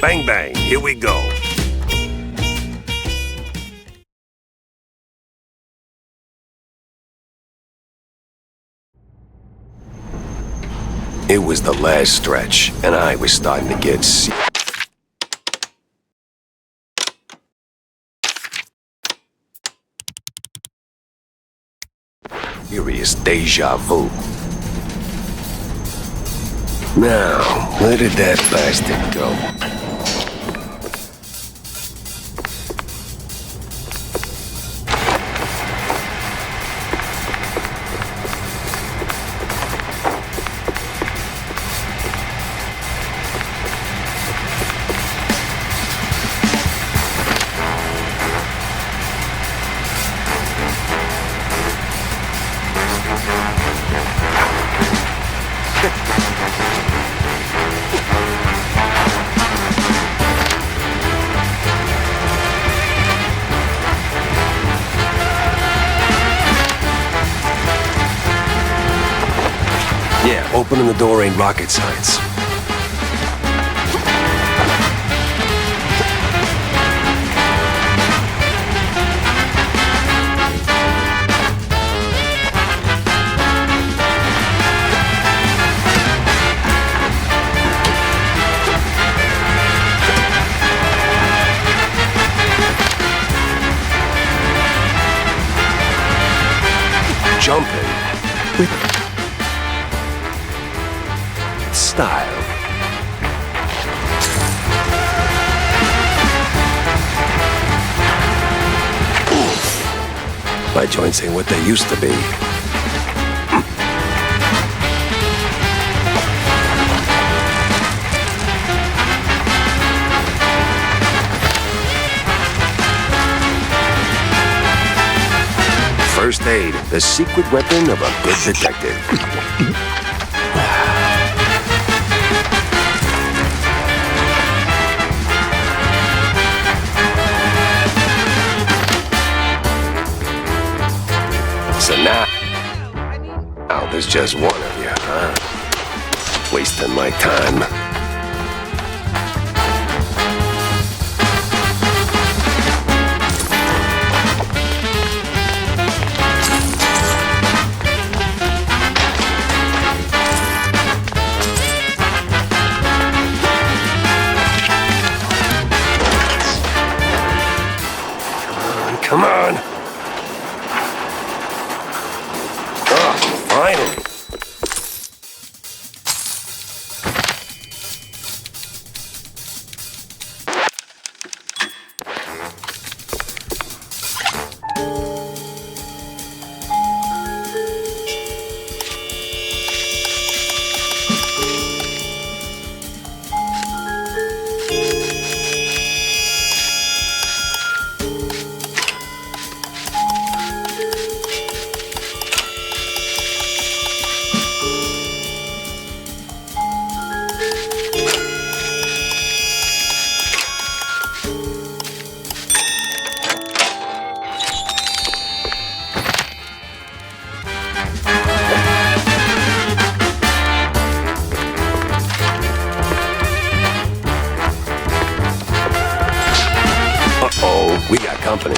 Bang, bang, here we go. It was the last stretch, and I was starting to get sick. Furious deja vu. Now, where did that bastard go? Yeah, opening the door ain't rocket science. Jumping with style. Oof. My joints ain't what they used to be. First aid, the secret weapon of a good detective. So now, there's just one of you, huh? Wasting my time. Come on. Oh, finally. Uh-oh, we got company.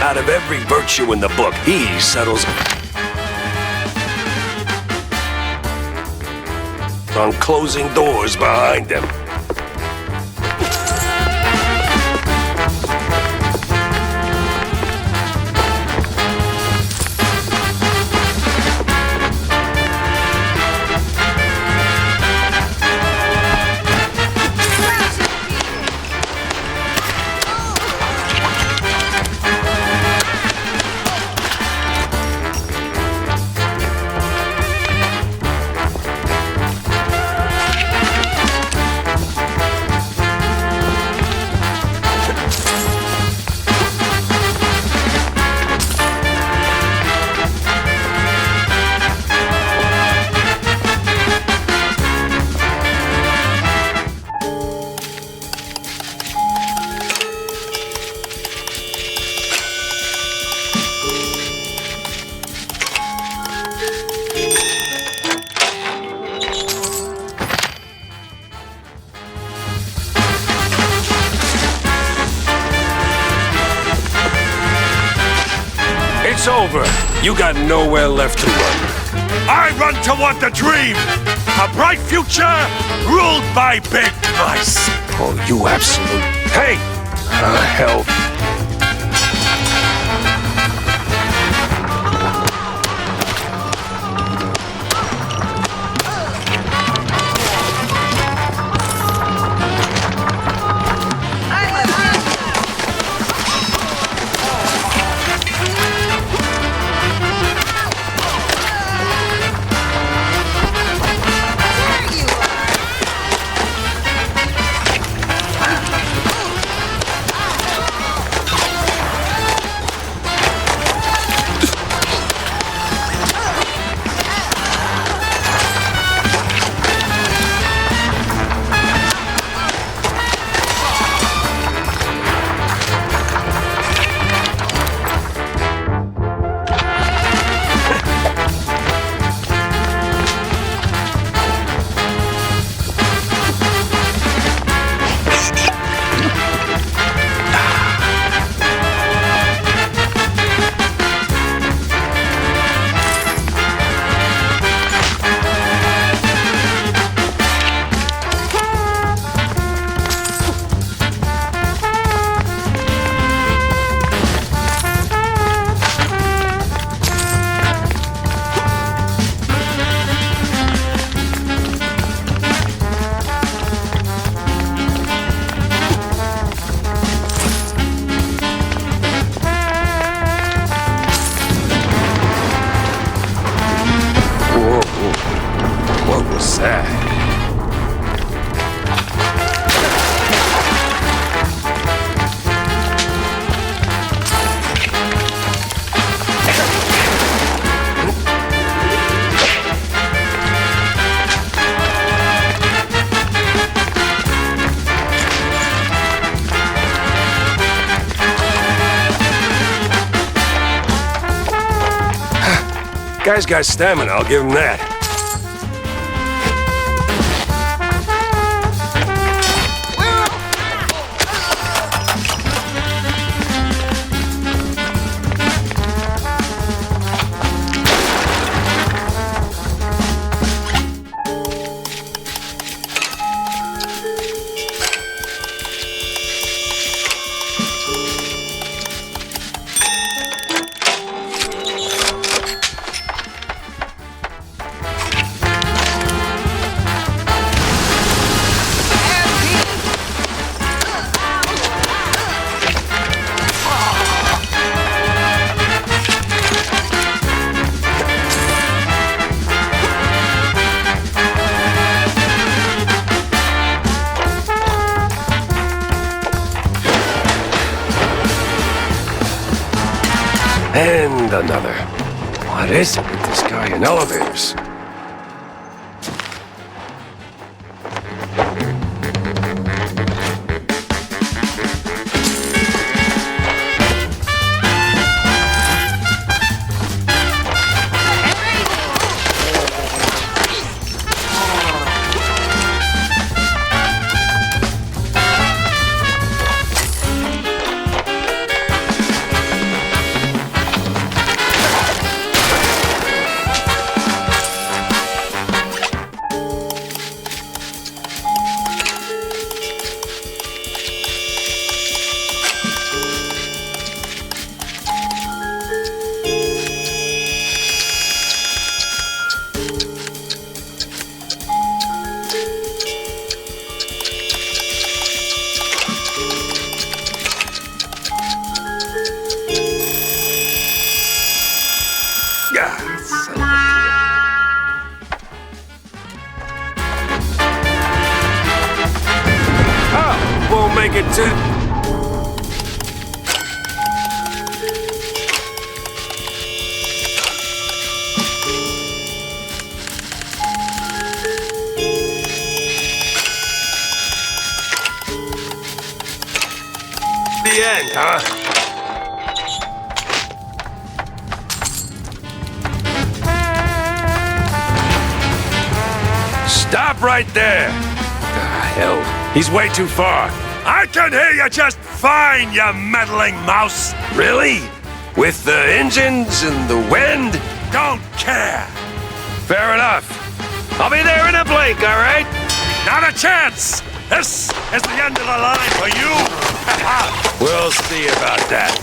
Out of every virtue in the book, he settles on closing doors behind him. It's over. You got nowhere left to run. I run toward the dream! A bright future ruled by big mice! Oh, you absolute... Hey! Hell. What was that? Guy's got stamina, I'll give him that. And another. What is it with this guy in elevators? Won't make it to... The end, huh? Stop right there! Hell, he's way too far. I can hear you just fine, you meddling mouse! Really? With the engines and the wind? Don't care. Fair enough. I'll be there in a blink, all right? Not a chance. This is the end of the line for you. We'll see about that.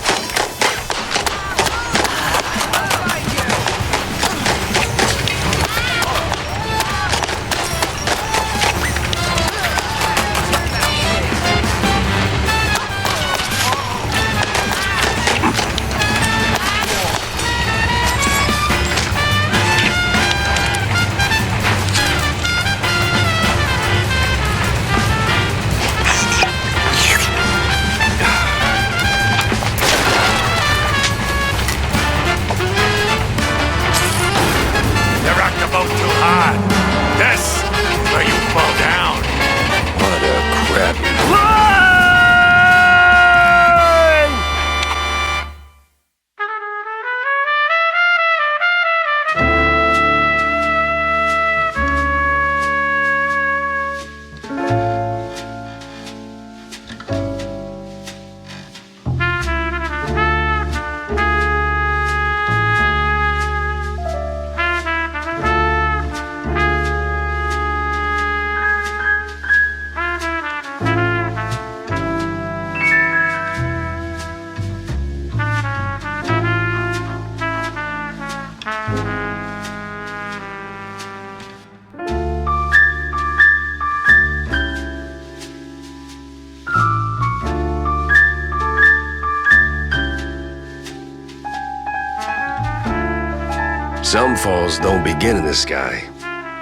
Some falls don't begin in the sky.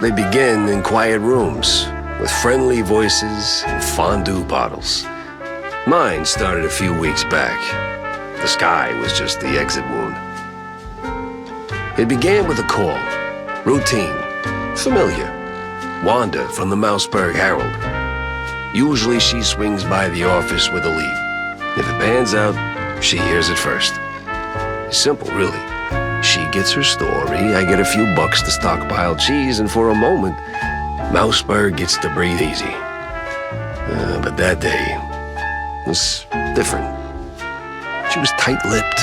They begin in quiet rooms, with friendly voices and fondue bottles. Mine started a few weeks back. The sky was just the exit wound. It began with a call. Routine. Familiar. Wanda from the Mouseburg Herald. Usually she swings by the office with a lead. If it pans out, she hears it first. It's simple, really. She gets her story, I get a few bucks to stockpile cheese, and for a moment, Mouseburg gets to breathe easy. But that day was different. She was tight-lipped.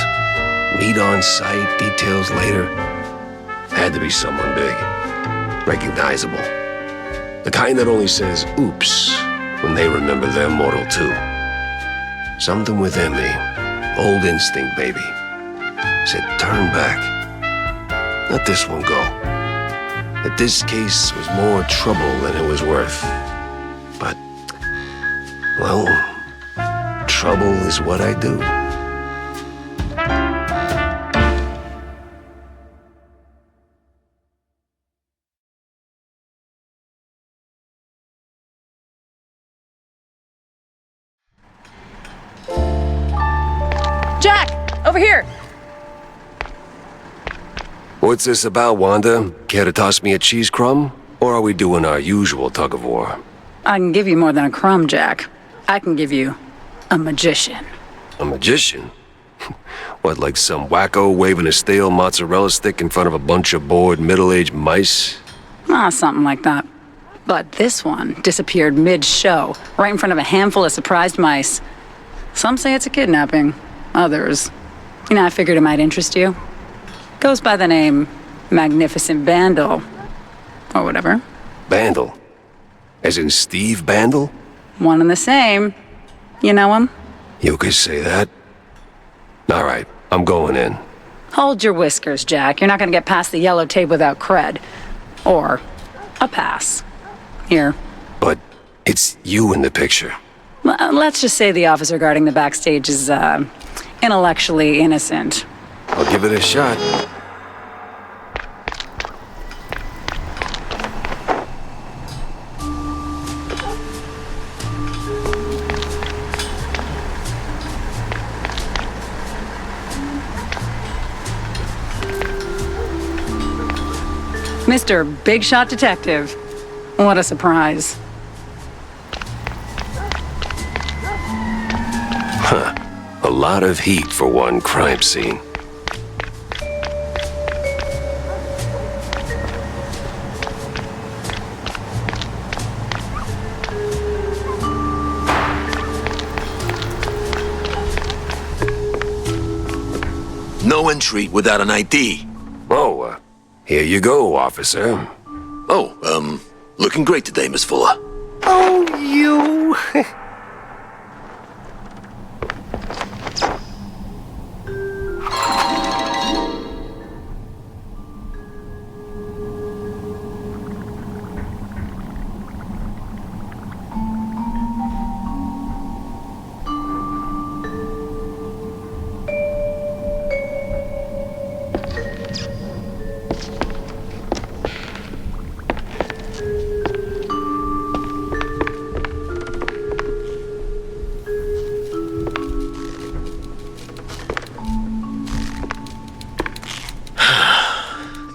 Meat on sight, details later. Had to be someone big. Recognizable. The kind that only says, oops, when they remember their mortal too. Something within me, old instinct, baby, said turn back. Let this one go. That this case was more trouble than it was worth. But, well, trouble is what I do. Jack! Over here! What's this about, Wanda? Care to toss me a cheese crumb? Or are we doing our usual tug-of-war? I can give you more than a crumb, Jack. I can give you a magician. A magician? What, like some wacko waving a stale mozzarella stick in front of a bunch of bored middle-aged mice? Something like that. But this one disappeared mid-show, right in front of a handful of surprised mice. Some say it's a kidnapping. Others, I figured it might interest you. Goes by the name Magnificent Bandle. Or whatever. Bandle? As in Steve Bandle? One and the same. You know him? You could say that. All right, I'm going in. Hold your whiskers, Jack. You're not gonna get past the yellow tape without cred. Or a pass. Here. But it's you in the picture. Let's just say the officer guarding the backstage is, intellectually innocent. I'll give it a shot. Mr. Big Shot Detective. What a surprise. A lot of heat for one crime scene. No entry without an ID. Oh, here you go, officer. Oh, looking great today, Miss Fuller. Oh, you...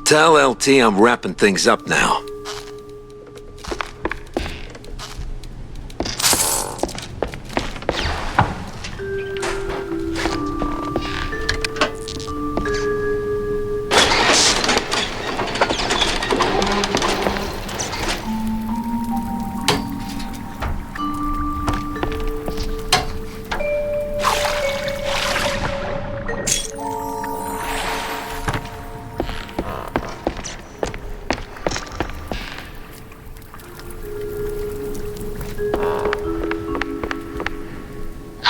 Tell LT I'm wrapping things up now.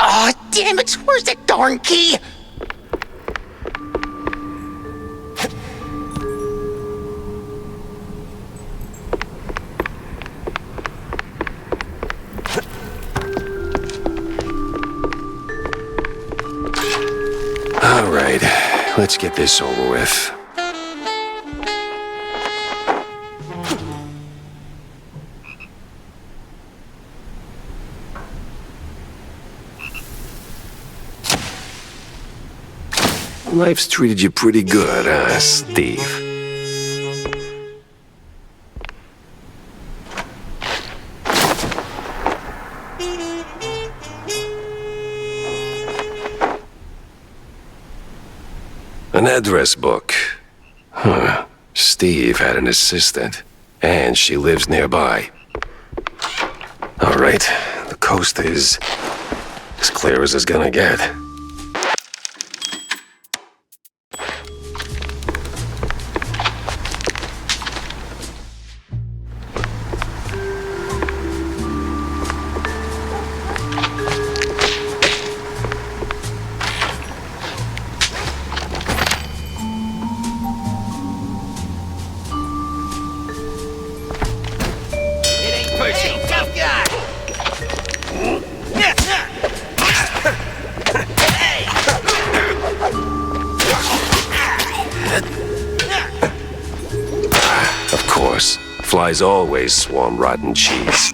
Oh, damn it! Where's that darn key? All right, let's get this over with. Life's treated you pretty good, huh, Steve? An address book. Huh. Steve had an assistant, and she lives nearby. All right, the coast is as clear as it's gonna get. Of course, flies always swarm rotten cheese.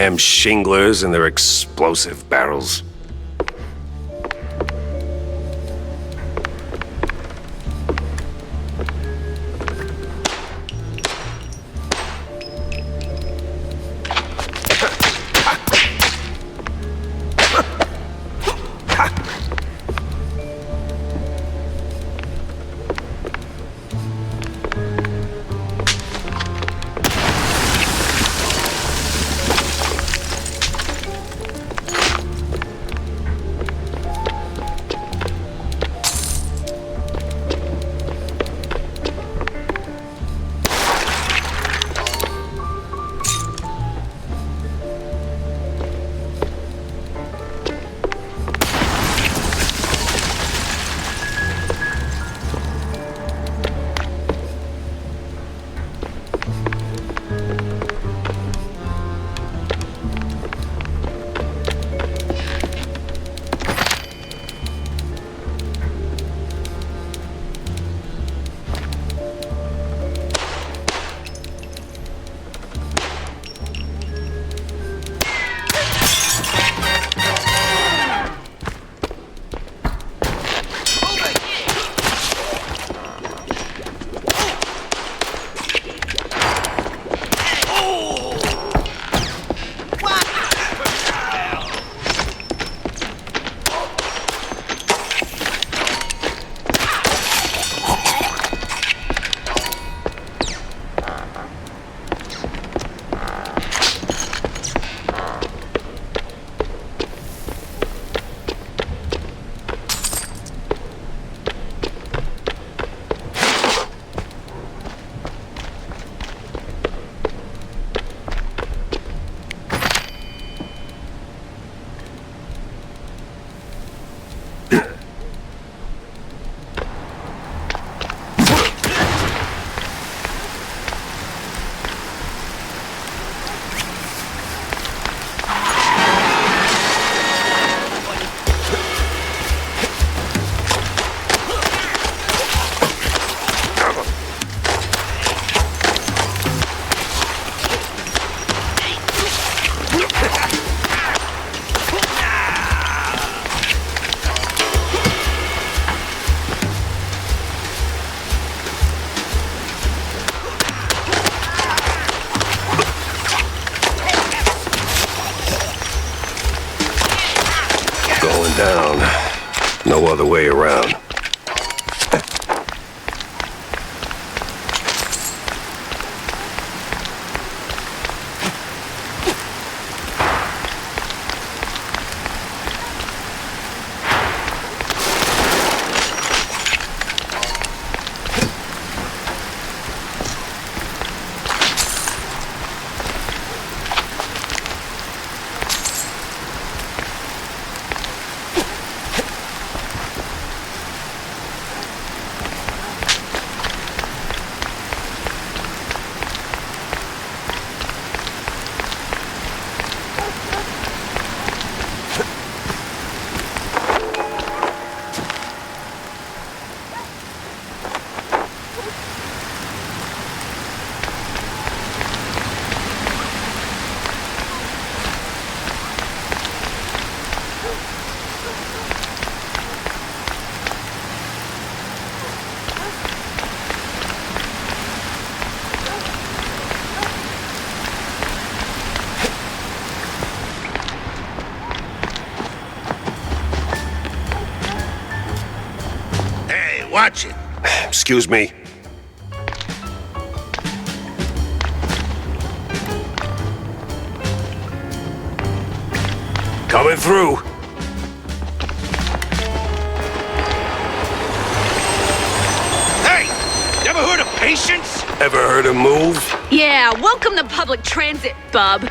Damn shinglers and their explosive barrels. Down. No other way around. Watch it. Excuse me. Coming through. Hey! Never heard of patience? Ever heard of move? Yeah, welcome to public transit, bub.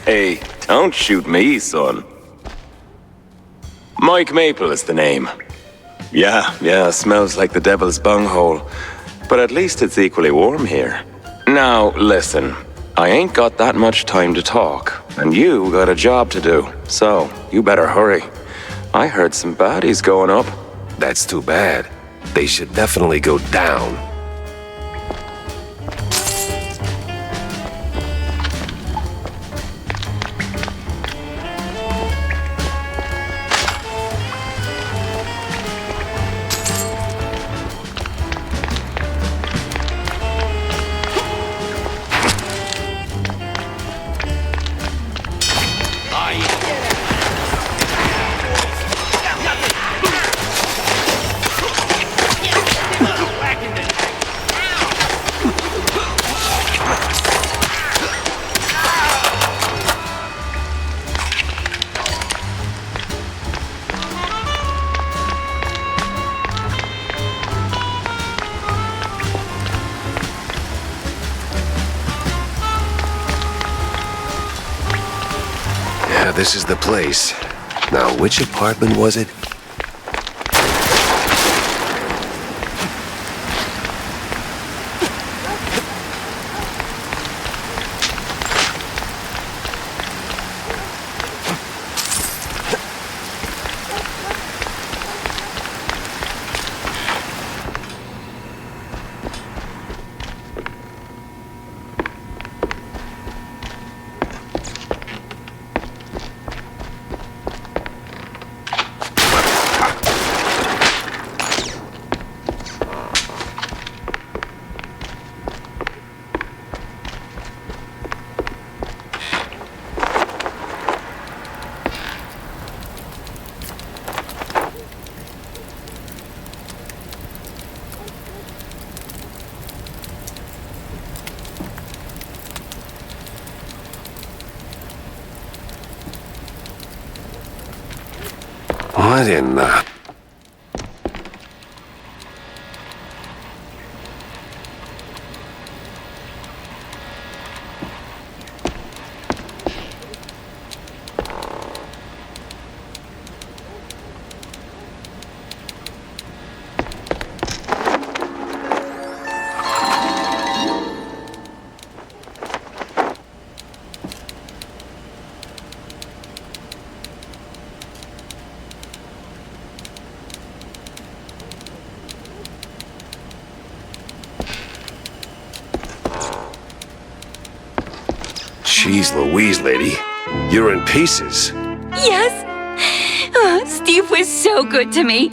Hey, don't shoot me, son. Mike Maple is the name. Yeah, smells like the devil's bunghole. But at least it's equally warm here. Now, listen. I ain't got that much time to talk, and you got a job to do. So, you better hurry. I heard some baddies going up. That's too bad. They should definitely go down. This is the place. Now, which apartment was it? What in the... Jeez Louise, lady. You're in pieces. Yes. Oh, Steve was so good to me.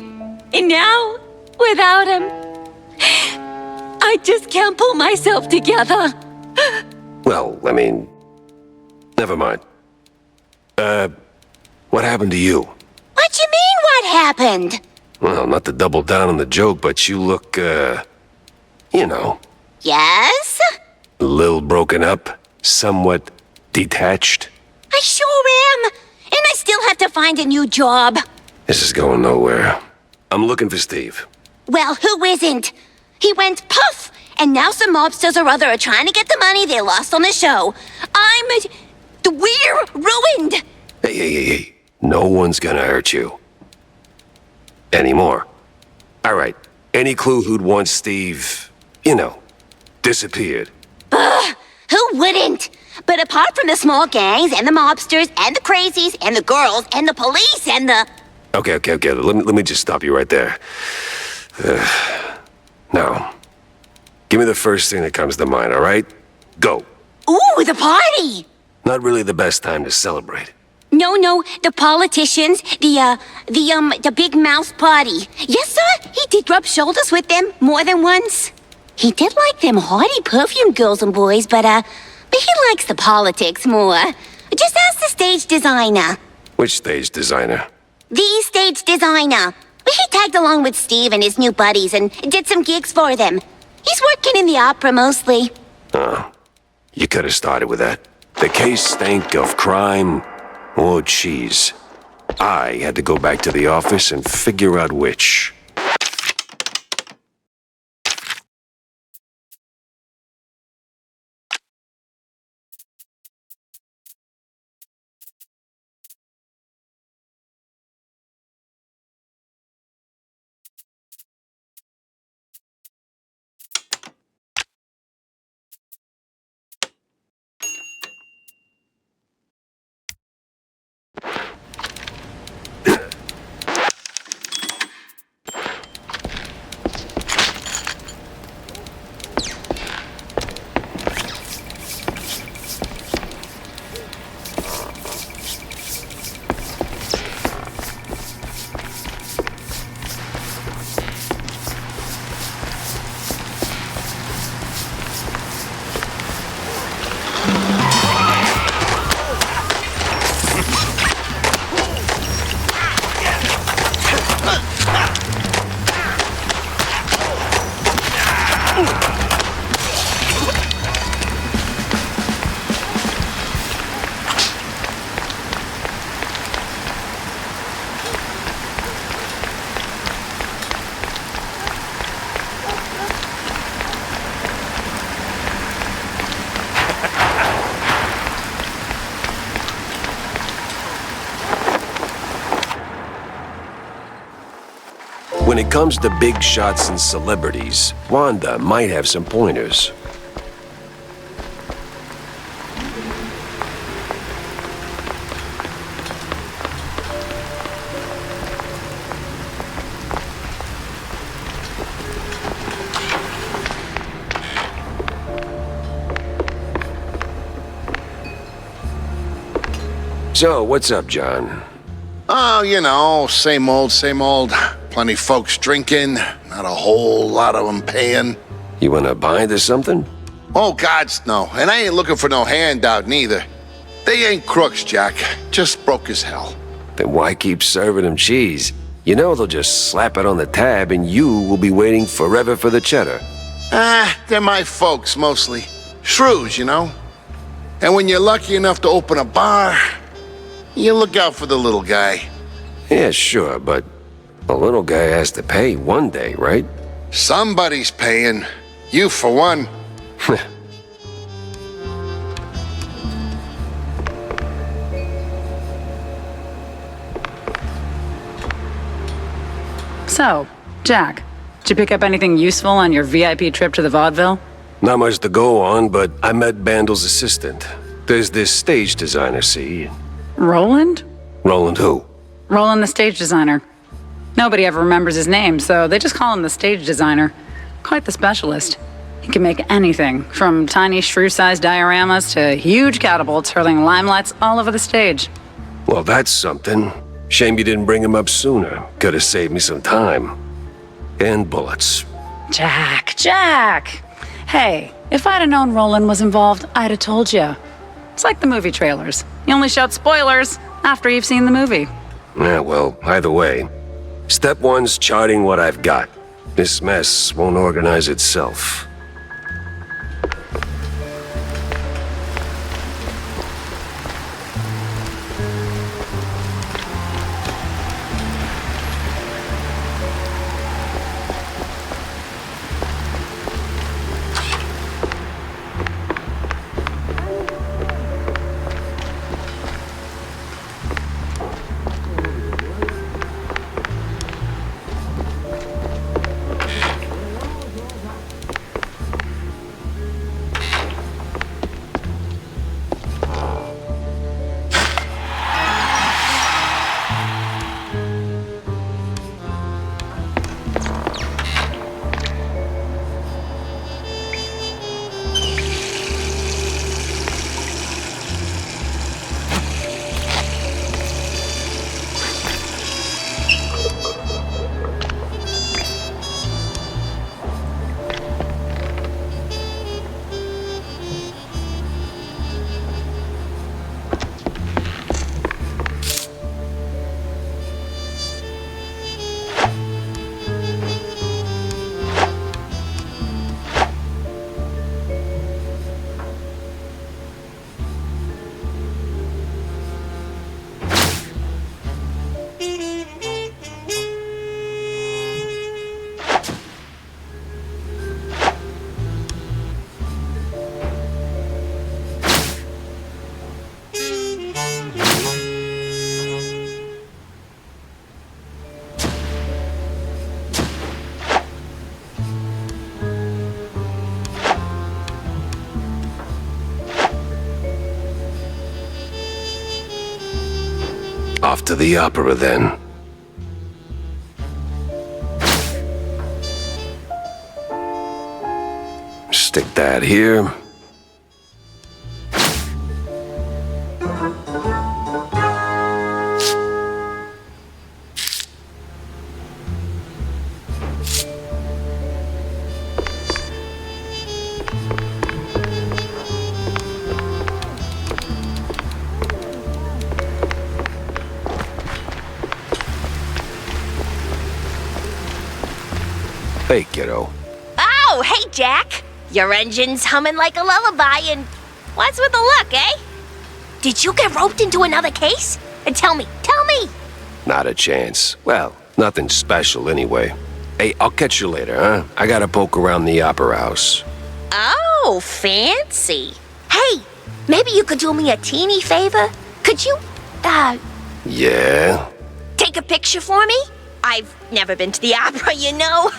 And now, without him, I just can't pull myself together. Well, I mean... Never mind. What happened to you? What you mean, what happened? Well, not to double down on the joke, but you look, You know, Yes? a little broken up, somewhat detached. I sure am. And I still have to find a new job. This is going nowhere. I'm looking for Steve. Well, who isn't? He went poof, and now some mobsters or other are trying to get the money they lost on the show. We're ruined. Hey. No one's gonna hurt you. Anymore. All right. Any clue who'd want Steve, disappeared? Who wouldn't? But apart from the small gangs and the mobsters and the crazies and the girls and the police and the... Okay. Let me just stop you right there. Now, give me the first thing that comes to mind, all right? Go. Ooh, the party! Not really the best time to celebrate. No, the politicians, the big mouse party. Yes, sir, he did rub shoulders with them more than once. He did like them haughty perfume girls and boys, but he likes the politics more. Just ask the stage designer. Which stage designer? The stage designer. He tagged along with Steve and his new buddies and did some gigs for them. He's working in the opera mostly. Oh, you could have started with that. The case stank of crime or cheese. I had to go back to the office and figure out which. When it comes to big shots and celebrities, Wanda might have some pointers. So, what's up, John? Oh, same old. Plenty folks drinking, not a whole lot of them paying. You want a bind or something? Oh, gods, no. And I ain't looking for no handout, neither. They ain't crooks, Jack. Just broke as hell. Then why keep serving them cheese? You know they'll just slap it on the tab and you will be waiting forever for the cheddar. They're my folks, mostly. Shrews, And when you're lucky enough to open a bar, you look out for the little guy. Yeah, sure, but the little guy has to pay one day, right? Somebody's paying. You, for one. So, Jack, did you pick up anything useful on your VIP trip to the vaudeville? Not much to go on, but I met Bandel's assistant. There's this stage designer, see? Roland? Roland who? Roland the stage designer. Nobody ever remembers his name, so they just call him the stage designer. Quite the specialist. He can make anything, from tiny shrew-sized dioramas to huge catapults hurling limelights all over the stage. Well, that's something. Shame you didn't bring him up sooner. Could have saved me some time. And bullets. Jack! Hey, if I'd have known Roland was involved, I'd have told you. It's like the movie trailers. You only shout spoilers after you've seen the movie. Yeah, well, either way. Step one's charting what I've got. This mess won't organize itself. Off to the opera, then. Stick that here. Hey, kiddo. Oh, hey, Jack. Your engine's humming like a lullaby, and what's with the look, eh? Did you get roped into another case? And tell me. Not a chance. Well, nothing special anyway. Hey, I'll catch you later, huh? I gotta poke around the opera house. Oh, fancy. Hey, maybe you could do me a teeny favor? Could you, Yeah? take a picture for me? I've never been to the opera, you know.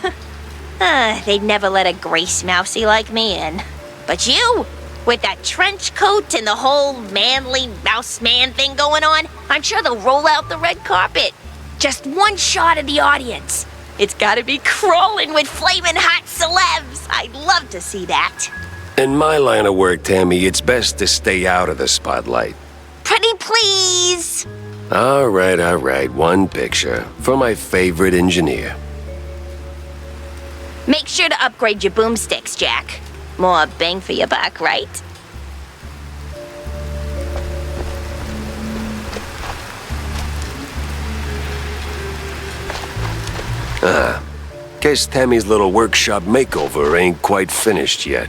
They'd never let a grace mousey like me in. But you, with that trench coat and the whole manly mouse man thing going on, I'm sure they'll roll out the red carpet. Just one shot of the audience. It's gotta be crawling with flaming hot celebs. I'd love to see that. In my line of work, Tammy, it's best to stay out of the spotlight. Pretty please. All right. One picture for my favorite engineer. Make sure to upgrade your boomsticks, Jack. More bang for your buck, right? Guess Tammy's little workshop makeover ain't quite finished yet.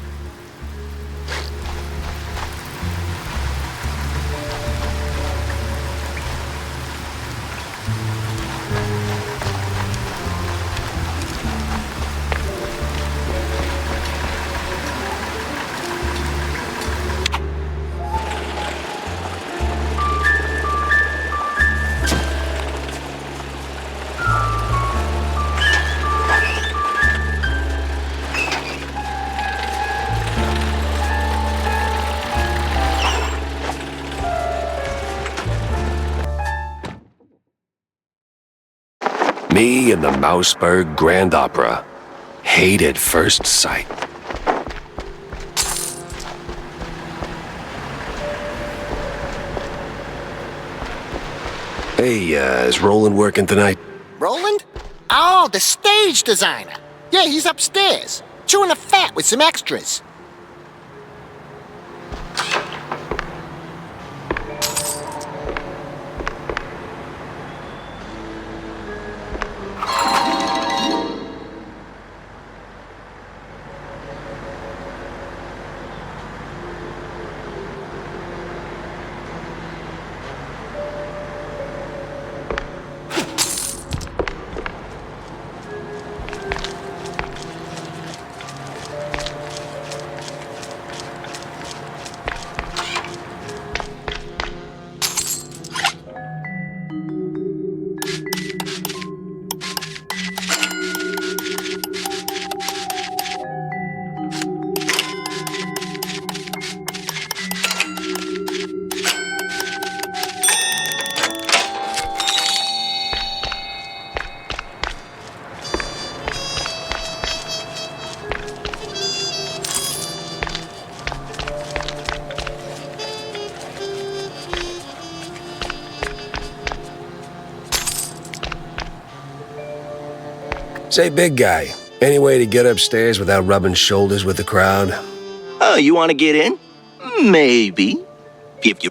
Me and the Mouseburg Grand Opera. Hate at first sight. Hey, is Roland working tonight? Roland? Oh, the stage designer. Yeah, he's upstairs, chewing the fat with some extras. Say, big guy, any way to get upstairs without rubbing shoulders with the crowd? Oh, you want to get in? Maybe. If you...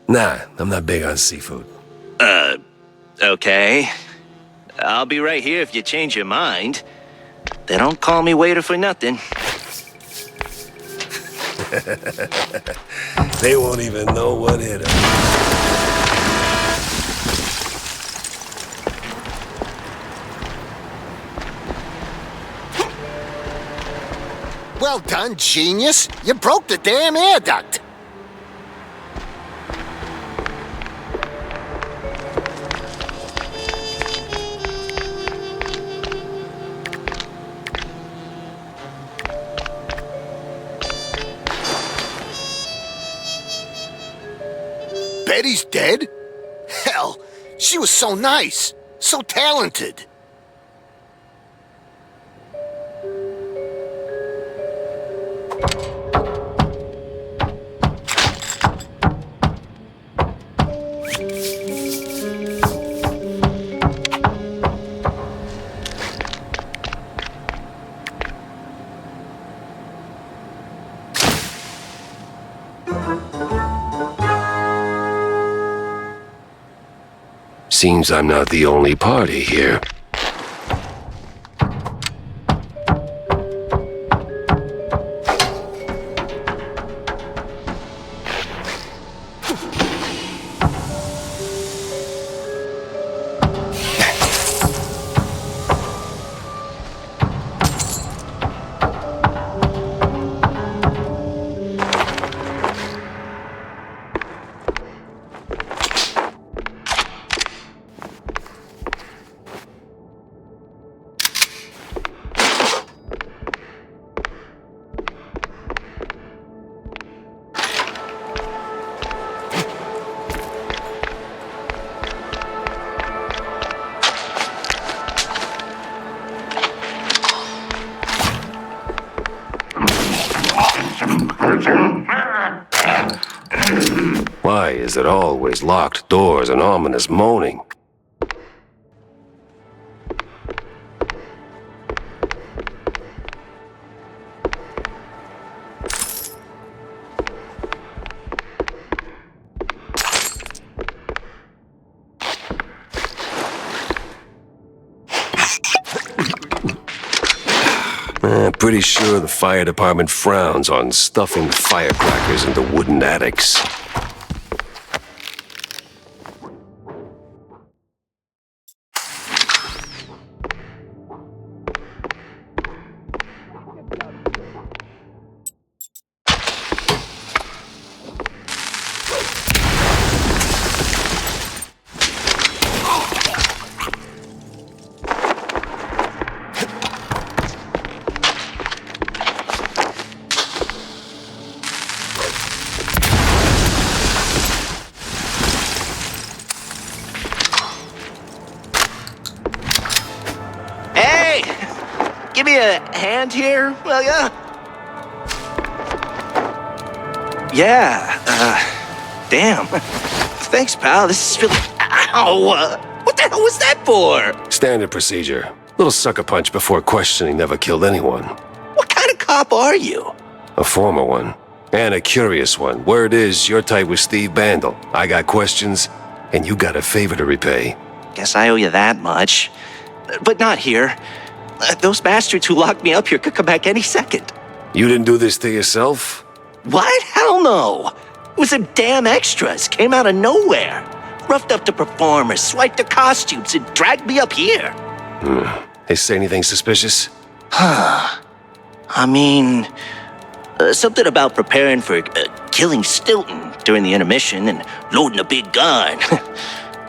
Nah, I'm not big on seafood. Okay. I'll be right here if you change your mind. They don't call me waiter for nothing. They won't even know what hit them. Well done, genius. You broke the damn air duct. Betty's dead? Hell, she was so nice, so talented. Seems I'm not the only party here. Why is it always locked doors and ominous moaning? Pretty sure the fire department frowns on stuffing firecrackers into wooden attics. Give me a hand here, will ya? Yeah, damn. Thanks, pal. This is really... Ow! What the hell was that for? Standard procedure. Little sucker punch before questioning never killed anyone. What kind of cop are you? A former one. And a curious one. Word is, you're tight with Steve Bandel. I got questions, and you got a favor to repay. Guess I owe you that much. But not here. Those bastards who locked me up here could come back any second. You didn't do this to yourself? What? Hell no. It was some damn extras. Came out of nowhere. Roughed up the performers, swiped the costumes, and dragged me up here. They say anything suspicious? I mean... something about preparing for killing Stilton during the intermission and loading a big gun.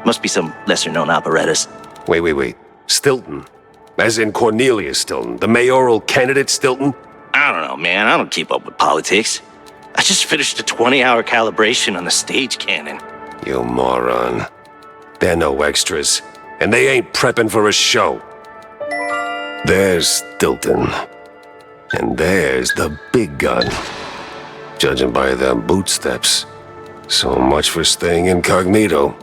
Must be some lesser-known operettas. Wait. Stilton? As in Cornelius Stilton, the mayoral candidate Stilton? I don't know, man. I don't keep up with politics. I just finished a 20-hour calibration on the stage cannon. You moron. They're no extras, and they ain't prepping for a show. There's Stilton. And there's the big gun. Judging by them bootsteps. So much for staying incognito.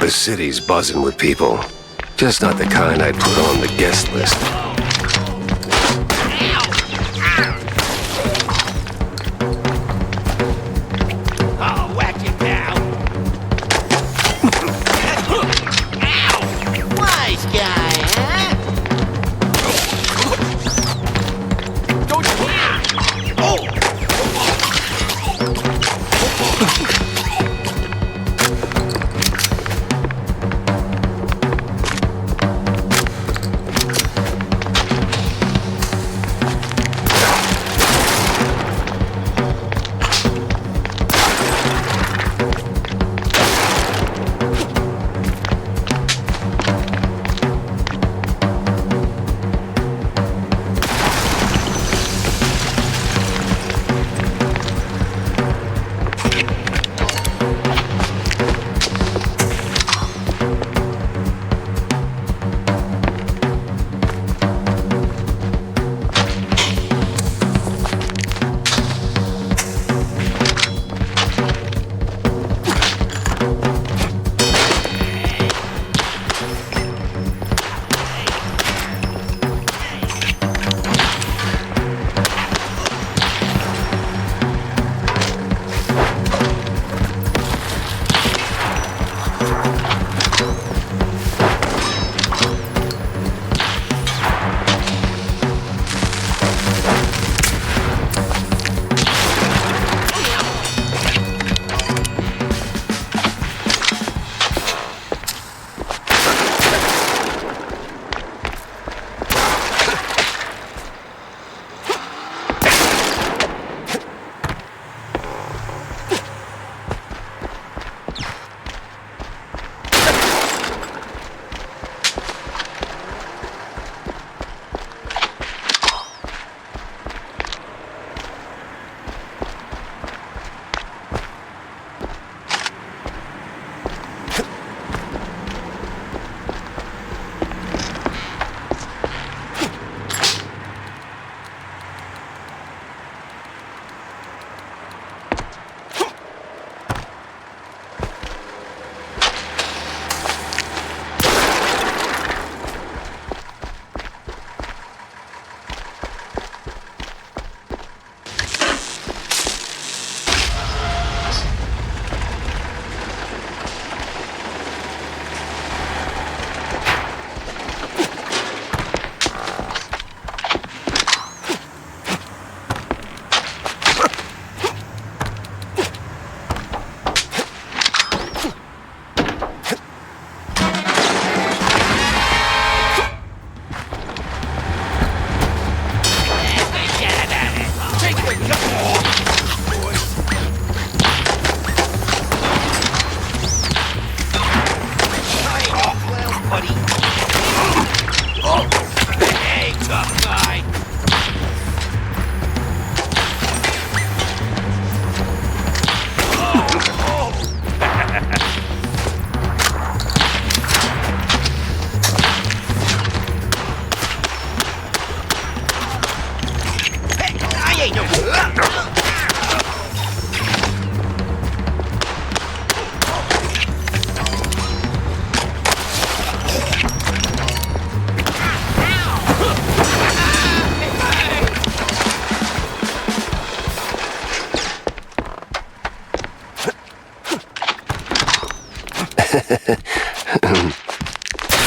The city's buzzing with people. Just not the kind I'd put on the guest list. I'll whack you down. Ow! Wise guy, huh? Don't you? Oh!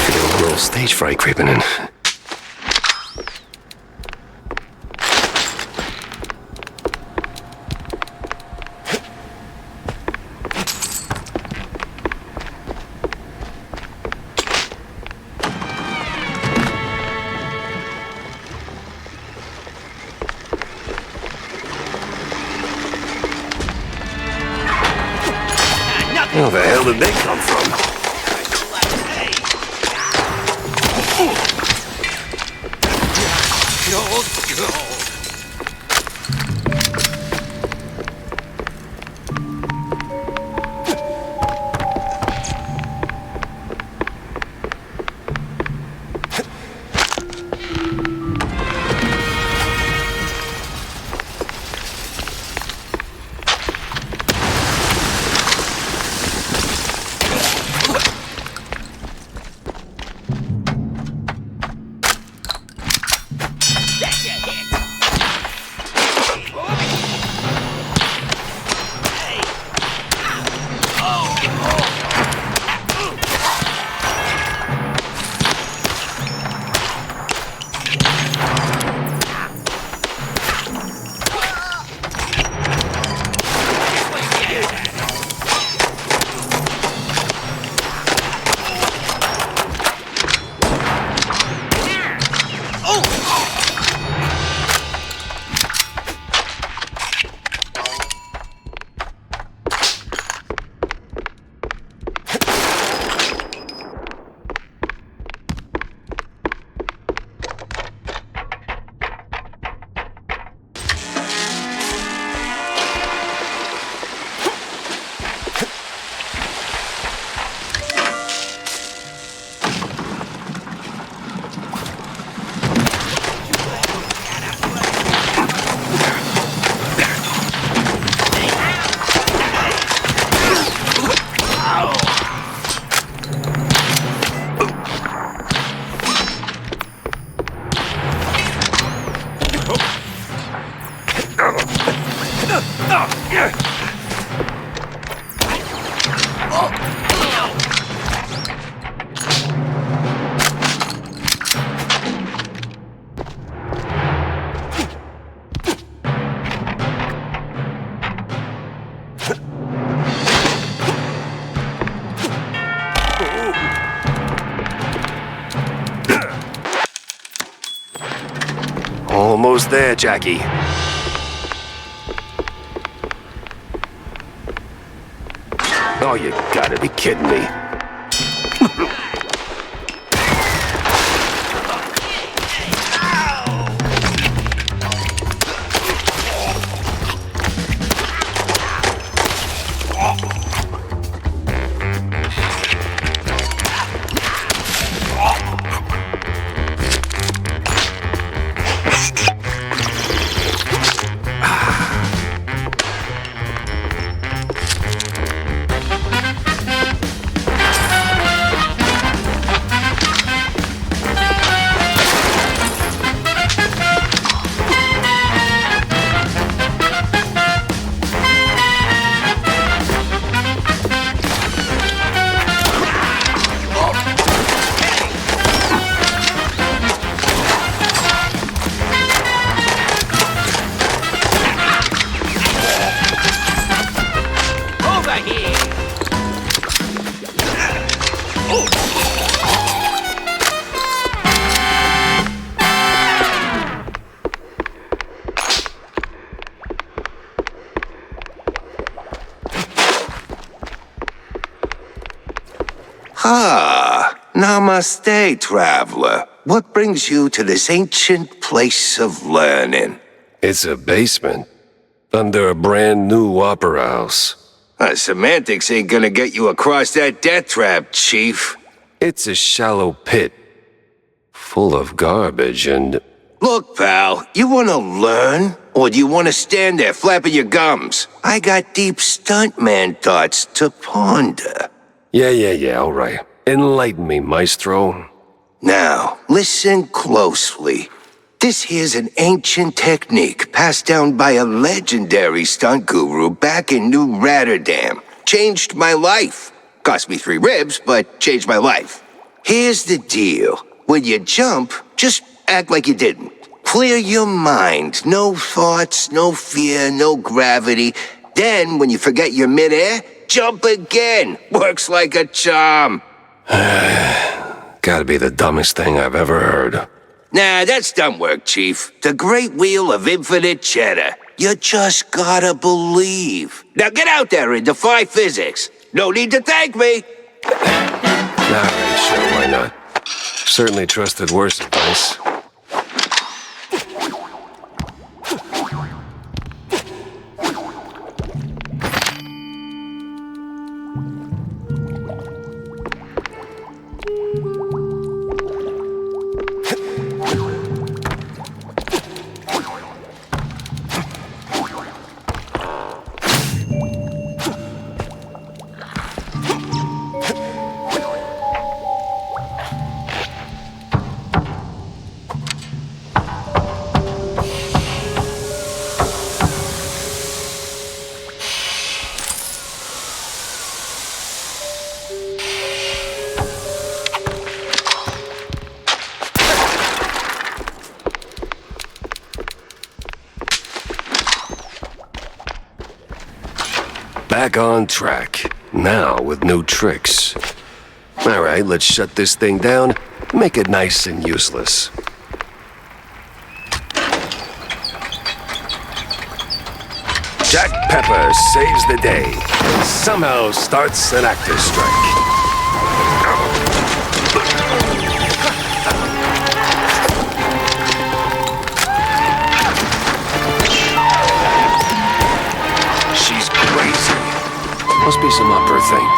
Feel a little stage fright creeping in. Where the hell did they come from? Almost there, Jackie. Oh, you gotta be kidding me. Ah, namaste, traveler. What brings you to this ancient place of learning? It's a basement under a brand new opera house. Semantics ain't gonna get you across that death trap, Chief. It's a shallow pit full of garbage and... Look, pal, you wanna learn? Or do you wanna stand there flapping your gums? I got deep stuntman thoughts to ponder. Yeah, all right. Enlighten me, maestro. Now, listen closely. This here's an ancient technique passed down by a legendary stunt guru back in New Rotterdam. Changed my life. Cost me 3 ribs, but changed my life. Here's the deal. When you jump, just act like you didn't. Clear your mind. No thoughts, no fear, no gravity. Then, when you forget you're midair, jump again. Works like a charm. Gotta be the dumbest thing I've ever heard. Nah, that's dumb work, Chief. The great wheel of infinite cheddar. You just gotta believe. Now get out there and defy physics. No need to thank me. Alright, sure, why not? Certainly trusted worse advice. Back on track. Now with new tricks. Alright, let's shut this thing down, make it nice and useless. Jack Pepper saves the day and somehow starts an actor's strike. She's crazy. Must be some upper thing.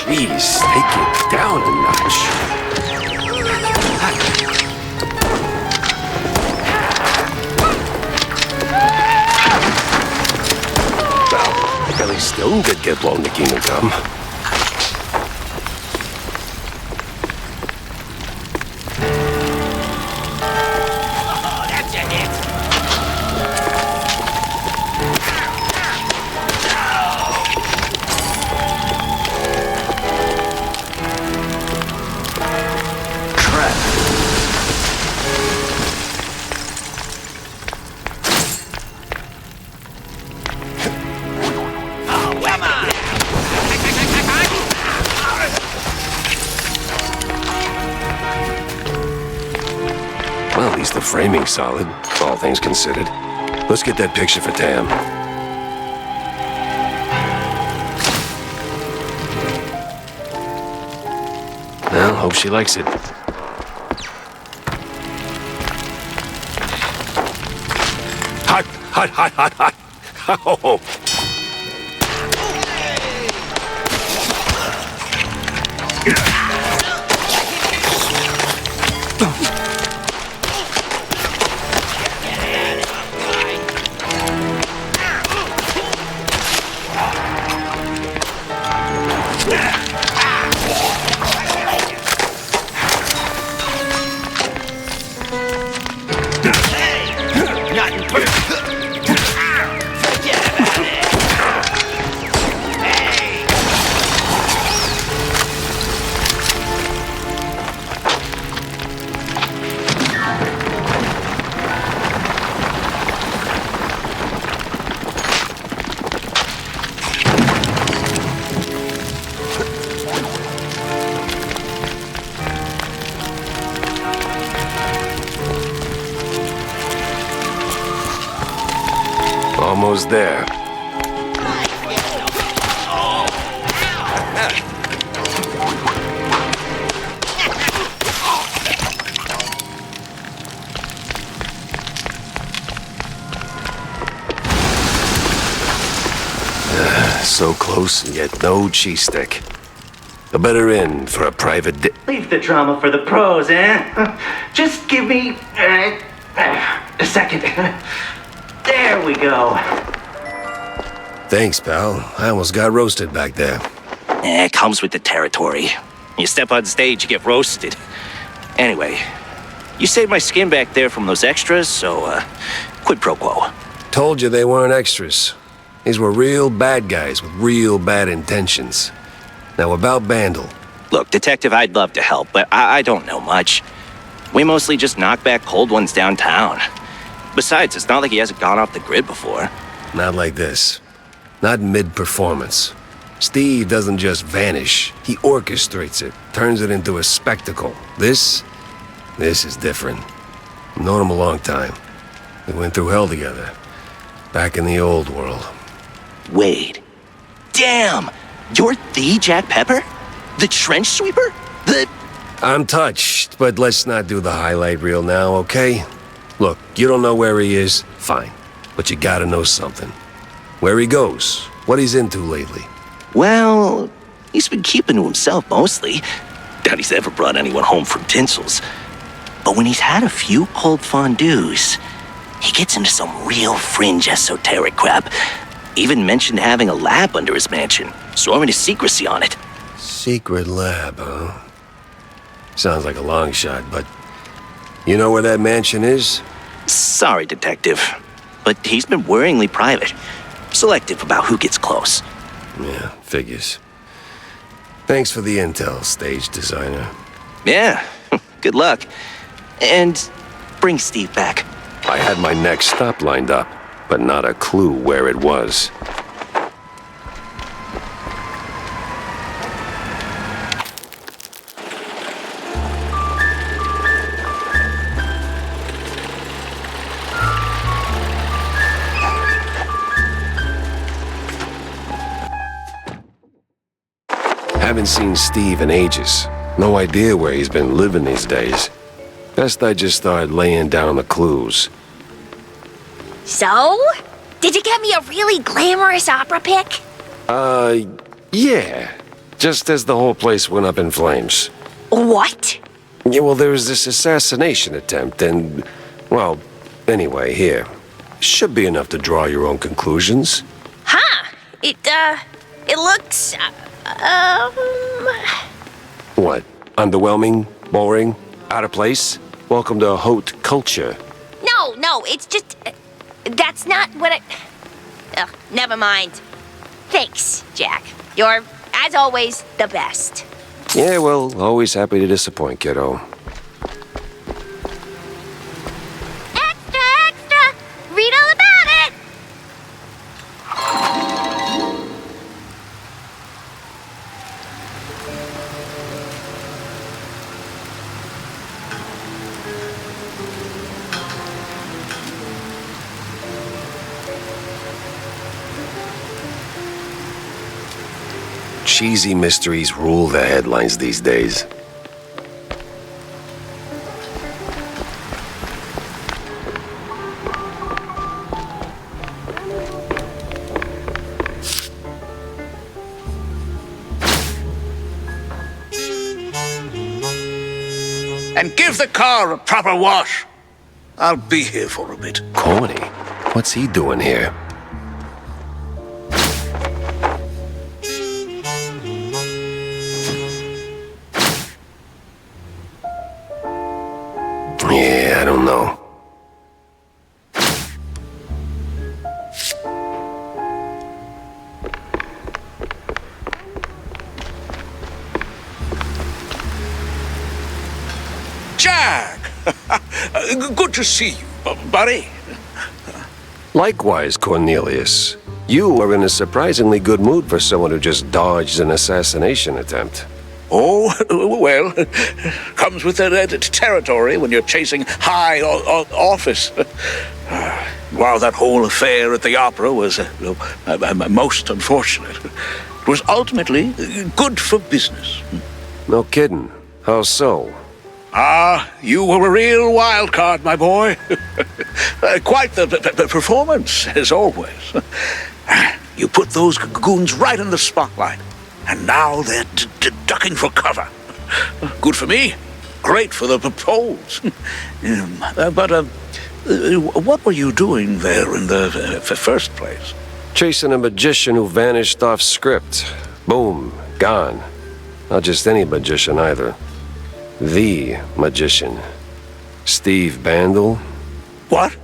Please take it down a notch. Well, Billy Stone did get blown to Kingdom Come. Well, at least the framing's solid, all things considered. Let's get that picture for Tam. Well, hope she likes it. Hot, hot, hot, hot, hot. Oh. Almost there. So close and yet no cheese stick. A better inn for a private Leave the drama for the pros, eh? Just give me a second. There we go. Thanks, pal. I almost got roasted back there. It comes with the territory. You step on stage, you get roasted. Anyway, you saved my skin back there from those extras, so quid pro quo. Told you they weren't extras. These were real bad guys with real bad intentions. Now about Bandle. Look, Detective, I'd love to help, but I don't know much. We mostly just knock back cold ones downtown. Besides, it's not like he hasn't gone off the grid before. Not like this. Not mid-performance. Steve doesn't just vanish. He orchestrates it, turns it into a spectacle. This is different. I've known him a long time. We went through hell together. Back in the old world. Wade. Damn! You're the Jack Pepper? The trench sweeper? I'm touched, but let's not do the highlight reel now, okay? Look, you don't know where he is? Fine. But you gotta know something. Where he goes, what he's into lately. Well, he's been keeping to himself mostly. Doubt he's ever brought anyone home from Tinsel's. But when he's had a few cold fondues, he gets into some real fringe esoteric crap. Even mentioned having a lab under his mansion, sworn to secrecy on it. Secret lab, huh? Sounds like a long shot, but you know where that mansion is? Sorry, Detective, but he's been worryingly private. Selective about who gets close. Yeah, figures. Thanks for the intel, stage designer. Yeah, good luck. And bring Steve back. I had my next stop lined up, but not a clue where it was. Haven't seen Steve in ages. No idea where he's been living these days. Best I just start laying down the clues. So? Did you get me a really glamorous opera pic? Yeah. Just as the whole place went up in flames. What? Yeah, well, there was this assassination attempt and... Well, anyway, here. Should be enough to draw your own conclusions. Huh. It looks, What? Underwhelming? Boring? Out of place? Welcome to haute culture. No, it's just... that's not what I... Ugh, never mind. Thanks, Jack. You're, as always, the best. Yeah, well, always happy to disappoint, kiddo. Extra! Read all about it! Cheesy mysteries rule the headlines these days. And give the car a proper wash. I'll be here for a bit. Corny? What's he doing here? Yeah, I don't know. Jack! Good to see you, buddy. Likewise, Cornelius. You are in a surprisingly good mood for someone who just dodged an assassination attempt. Oh, well, comes with the territory when you're chasing high office. While that whole affair at the opera was most unfortunate, it was ultimately good for business. No kidding. How so? You were a real wild card, my boy. Quite the performance, as always. You put those goons right in the spotlight, and now they're ducking for cover. Good for me, great for the polls. But what were you doing there in the first place? Chasing a magician who vanished off script. Boom, gone. Not just any magician either. The magician. Steve Bandel. What?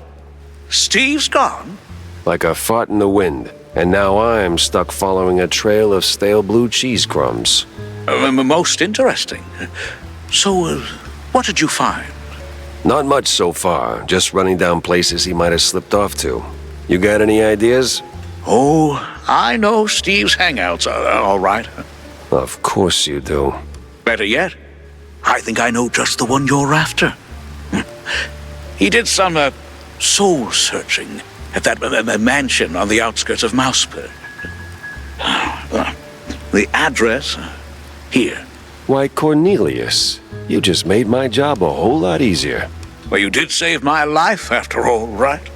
Steve's gone? Like a fart in the wind. And now I'm stuck following a trail of stale blue cheese crumbs. Most interesting. So, what did you find? Not much so far, just running down places he might have slipped off to. You got any ideas? Oh, I know Steve's hangouts are all right. Of course you do. Better yet, I think I know just the one you're after. He did some soul-searching at that mansion on the outskirts of Mousepurge. The address, here. Why, Cornelius, you just made my job a whole lot easier. Well, you did save my life, after all, right?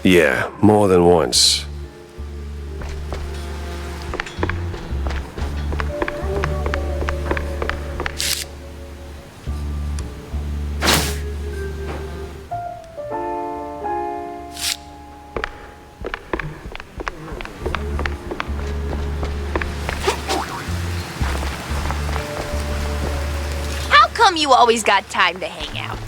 Yeah, more than once. You always got time to hang out.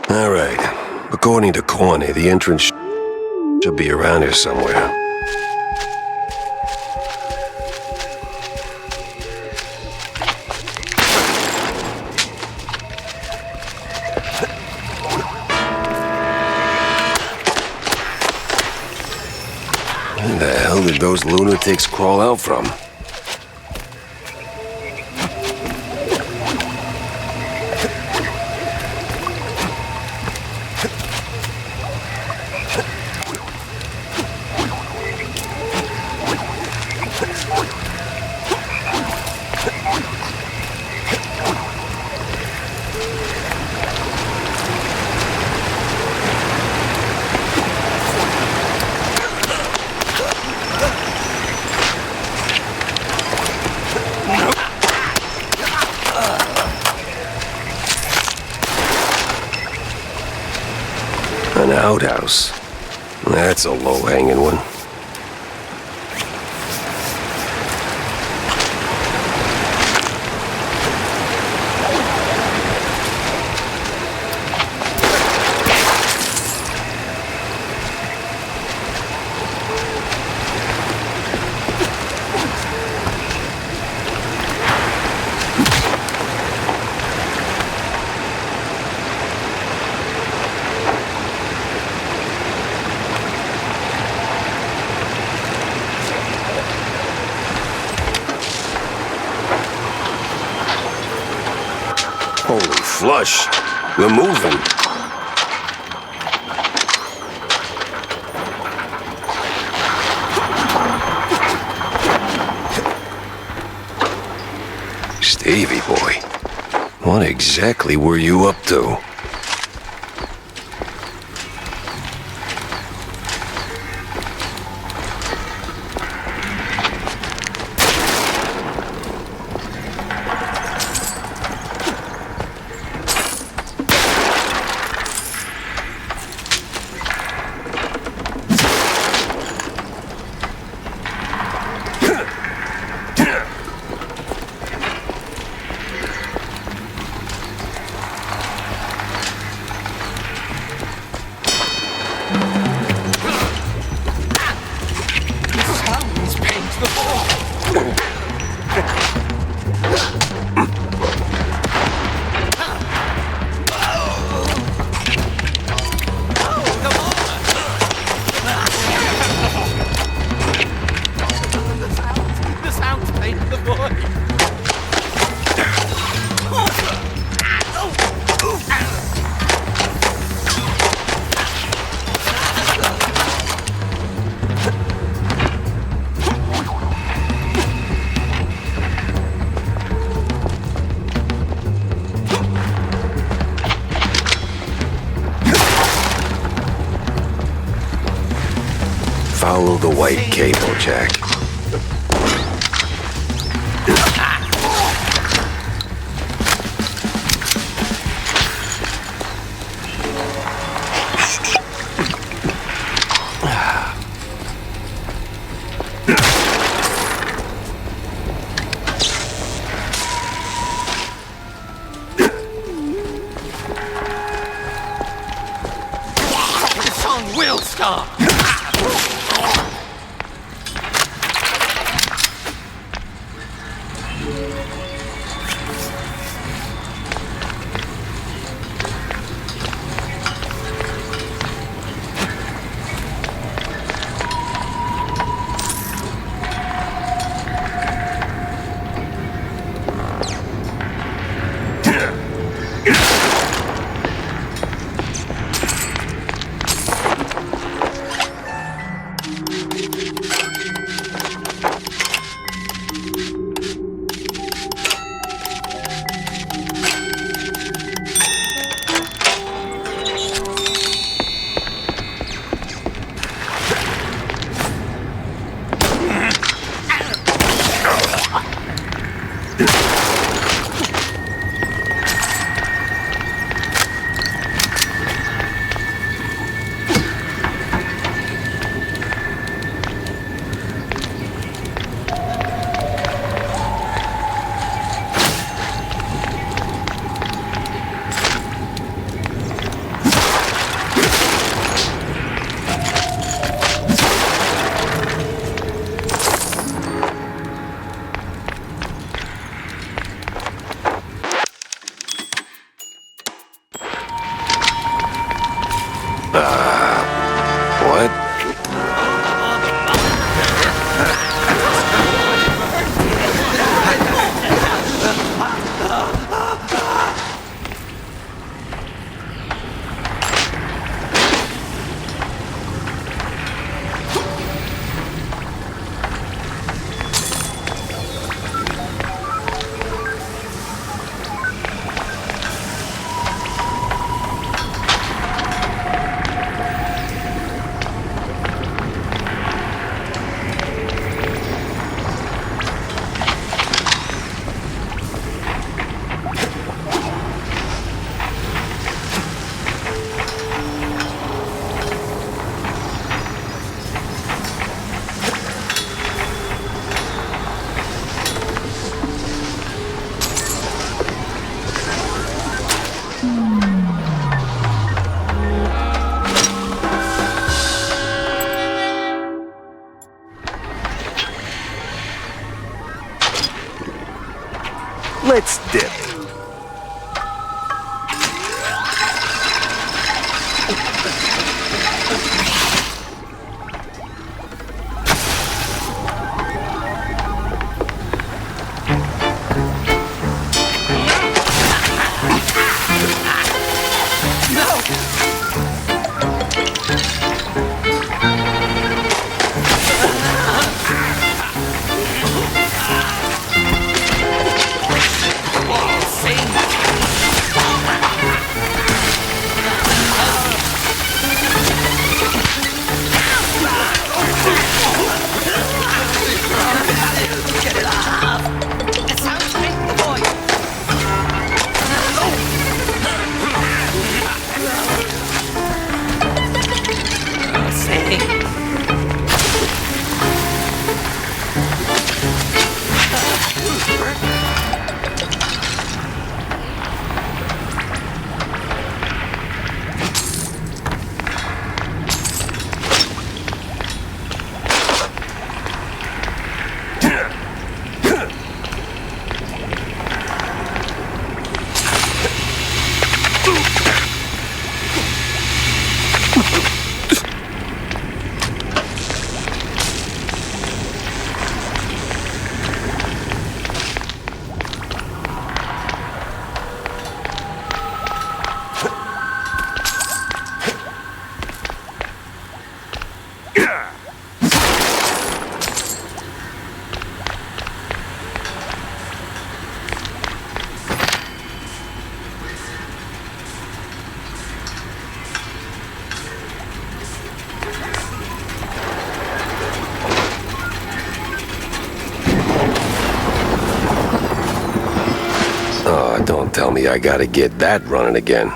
All right. According to Corny, the entrance should be around here somewhere. Where the hell did those lunatics crawl out from? An outhouse. That's a low-hanging one. Holy flush. We're moving. Stevie boy, what exactly were you up to? Follow the white cable, Jack. Will stop! What? Let's dip. tell me I gotta get that running again.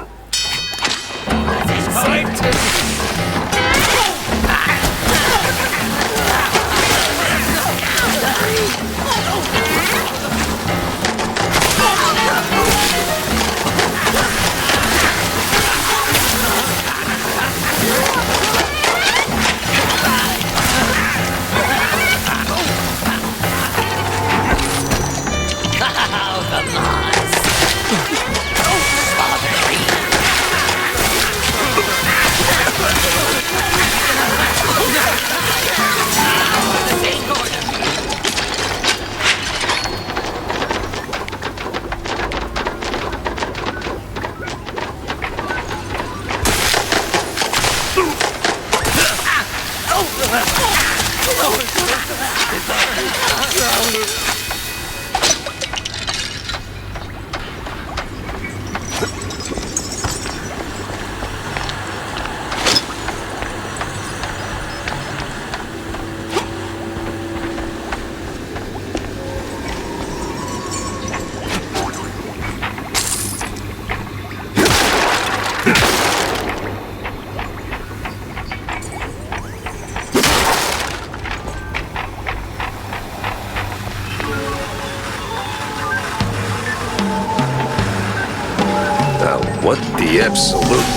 What the absolute?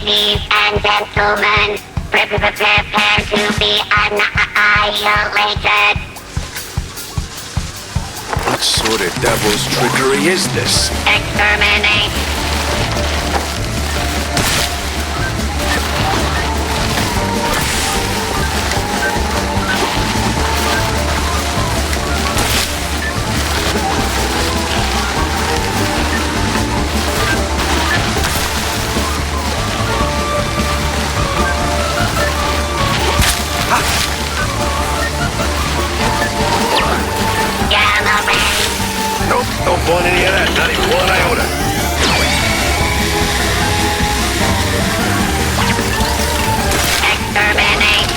Ladies and gentlemen, prepare to be annihilated. What sort of devil's trickery is this? Exterminate. Nope, don't want any of that, not even one iota. Exterminate.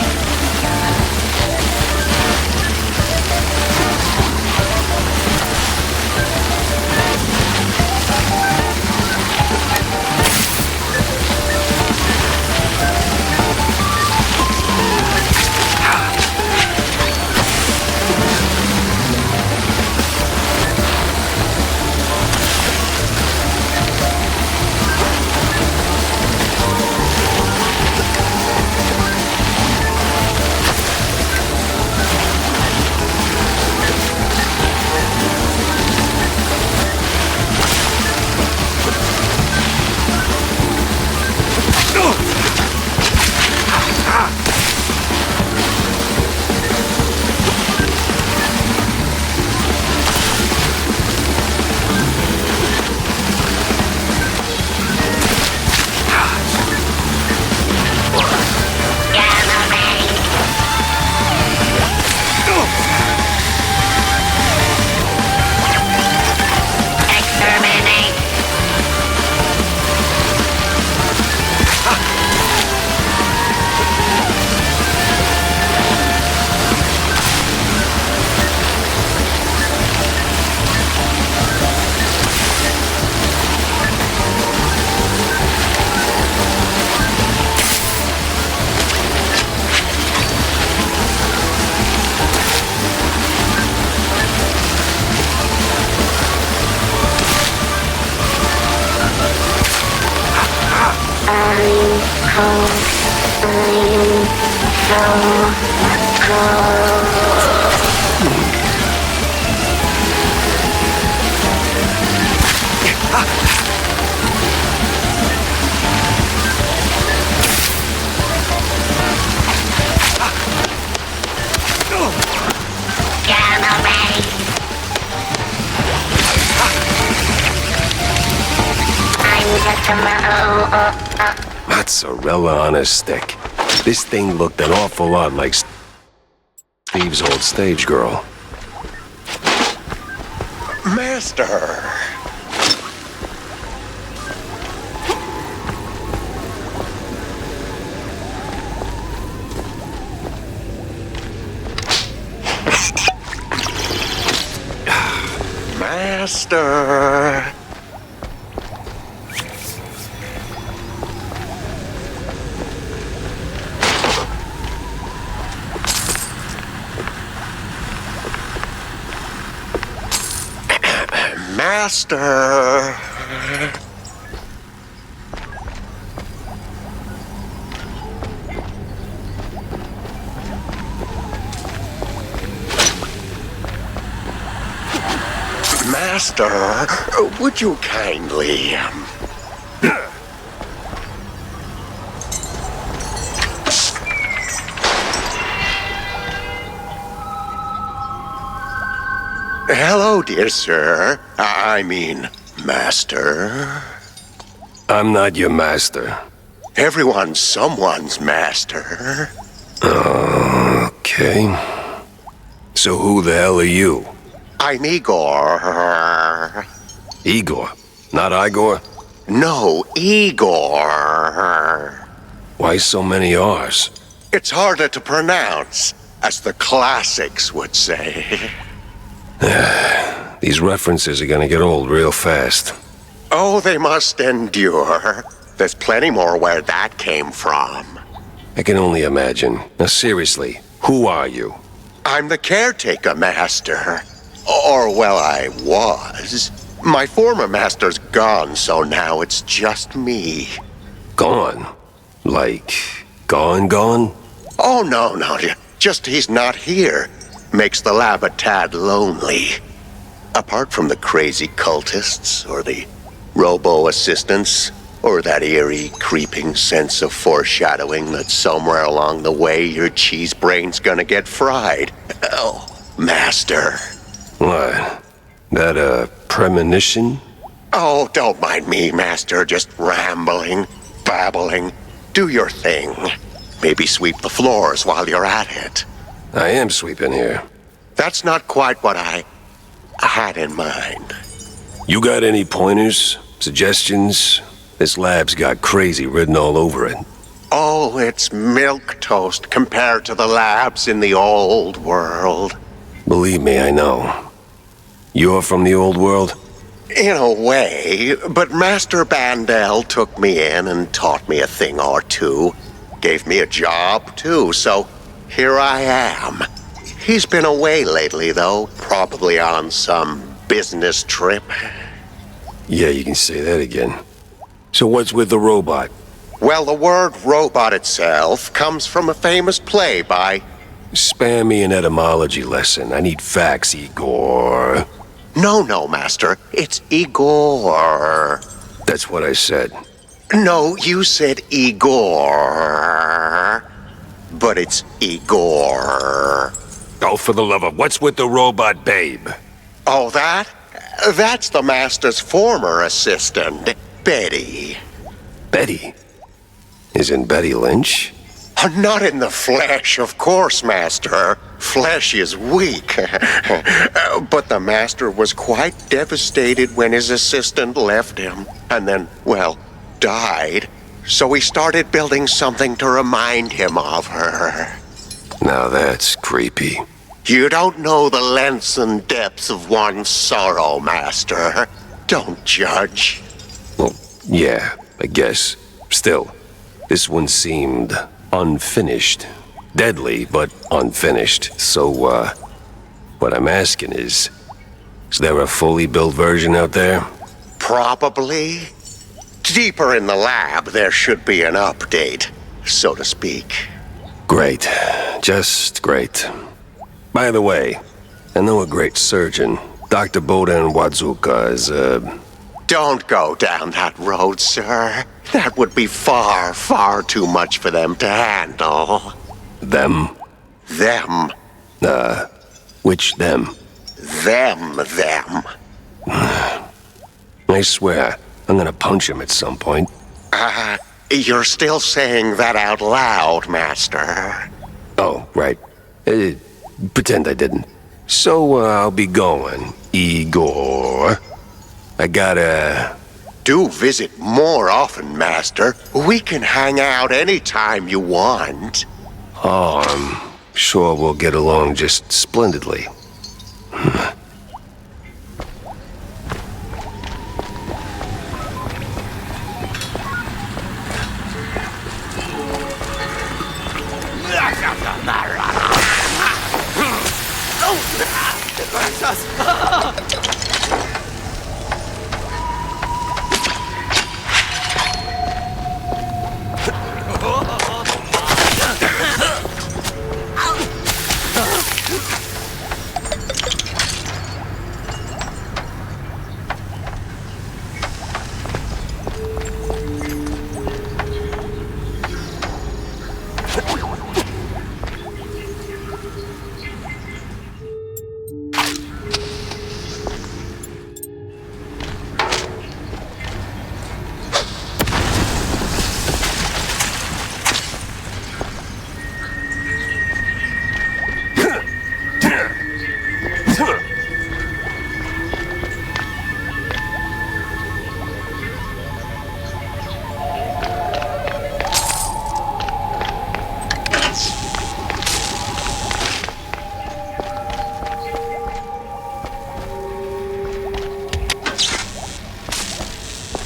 Mozzarella on a stick. This thing looked an awful lot like Steve's old stage girl. Master! Master. Master. Master, would you kindly... Hello, dear sir. I mean, master. I'm not your master. Everyone's someone's master. Okay. So who the hell are you? I'm Igor. Igor? Not Igor? No, Igor. Why so many R's? It's harder to pronounce, as the classics would say. These references are gonna get old real fast. Oh, they must endure. There's plenty more where that came from. I can only imagine. Now seriously, who are you? I'm the caretaker master. Or, well, I was. My former master's gone, so now it's just me. Gone? Like, gone? Oh, no. Just he's not here. Makes the lab a tad lonely. Apart from the crazy cultists, or the robo-assistants, or that eerie, creeping sense of foreshadowing that somewhere along the way your cheese brain's gonna get fried. Oh, master. What? That a premonition? Oh, don't mind me, master. Just rambling, babbling. Do your thing. Maybe sweep the floors while you're at it. I am sweeping here. That's not quite what I had in mind. You got any pointers? Suggestions? This lab's got crazy written all over it. Oh, it's milquetoast compared to the labs in the old world. Believe me, I know. You're from the old world? In a way, but Master Bandel took me in and taught me a thing or two. Gave me a job, too, so here I am. He's been away lately, though, probably on some business trip. Yeah, you can say that again. So what's with the robot? Well, the word robot itself comes from a famous play by... Spare me an etymology lesson. I need facts, Igor. No, Master. It's Igor. That's what I said. No, you said Igor. But it's Igor. Oh, for the love of... What's with the robot babe? Oh, that's the Master's former assistant, Betty. Betty? Isn't Betty Lynch? Not in the flesh, of course, Master. Flesh is weak. But the Master was quite devastated when his assistant left him. And then, well, died. So he started building something to remind him of her. Now that's creepy. You don't know the lengths and depths of one's sorrow, Master. Don't judge. Well, yeah, I guess. Still, this one seemed unfinished. Deadly, but unfinished. So, what I'm asking is there a fully built version out there? Probably. Deeper in the lab, there should be an update, so to speak. Great. Just great. By the way, I know a great surgeon. Dr. Bodan Wadzuka is, Don't go down that road, sir. That would be far, far too much for them to handle. Them? Them. Which them? Them. I swear, I'm gonna punch him at some point. You're still saying that out loud, Master. Oh, right. Pretend I didn't. So, I'll be going, Igor. I gotta... Do visit more often, Master. We can hang out anytime you want. Oh, I'm sure we'll get along just splendidly.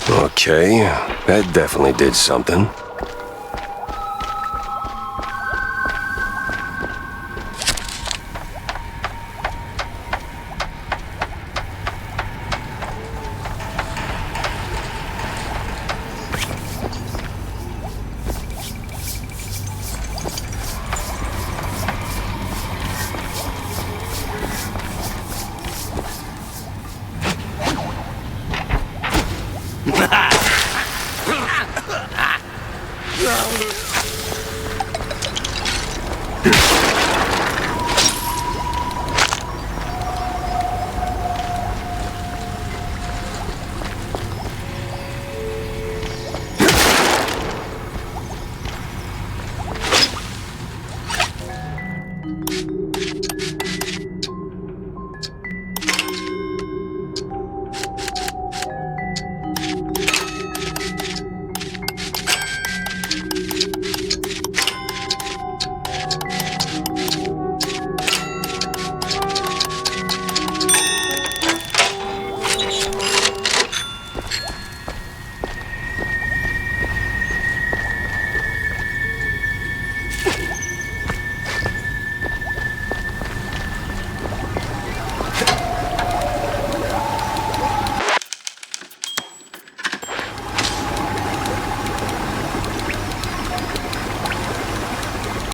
Okay, that definitely did something.